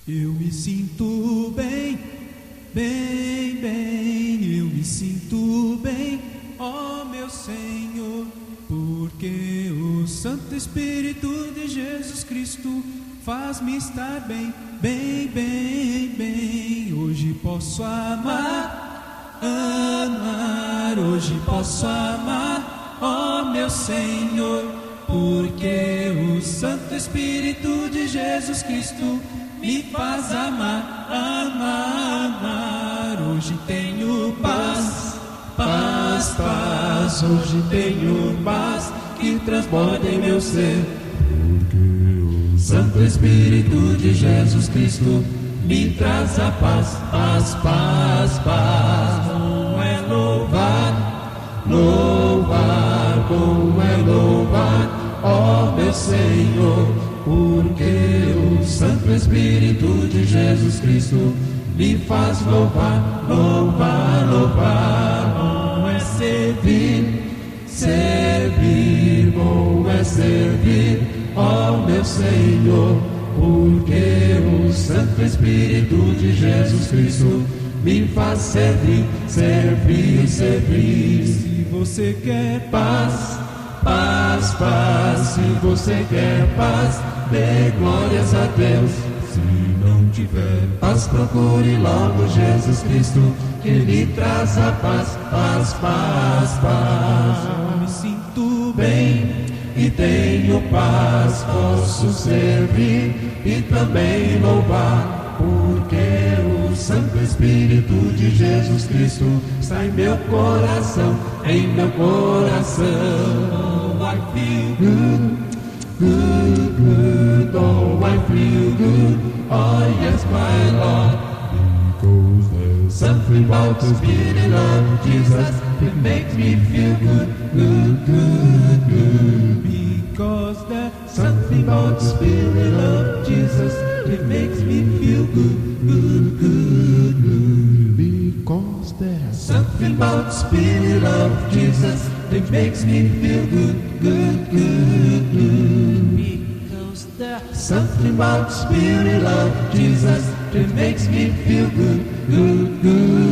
Eu me sinto bem, bem, bem, eu me sinto bem, ó meu Senhor, porque o Santo Espírito de Jesus Cristo faz-me estar bem, bem, bem, bem. Hoje posso amar, amar, hoje posso amar, ó meu Senhor, porque o Santo Espírito de Jesus Cristo me faz amar, amar, amar. Hoje tenho paz, paz, paz. Hoje tenho paz que transborda em meu ser, porque o Santo Espírito de Jesus Cristo me traz a paz, paz, paz, paz. Como é louvar, louvar, como é louvar, ó meu Senhor, porque o Santo Espírito de Jesus Cristo me faz louvar, louvar, louvar. Bom é servir, servir, bom é servir, ó meu Senhor, porque o Santo Espírito de Jesus Cristo me faz servir, servir, servir. Se você quer paz, paz, paz, se você quer paz, dê glórias a Deus. Se não tiver paz, procure logo Jesus Cristo, que lhe traz a paz, paz, paz, paz. Eu me sinto bem e tenho paz, posso servir e também louvar, porque o Santo Espírito de Jesus Cristo está em meu coração, em meu coração. Oh, I feel good, good, good, oh, I feel good, oh yes, my Lord, because there's something about the Spirit of Jesus that makes me feel good, good, good, good. Because there's something about the Spirit of Jesus that makes me feel good, good, good, good. Because there's something about the Spirit of Jesus that makes me feel good, good, good, good. Because there's something about the Spirit of Jesus that makes me feel good, good, good.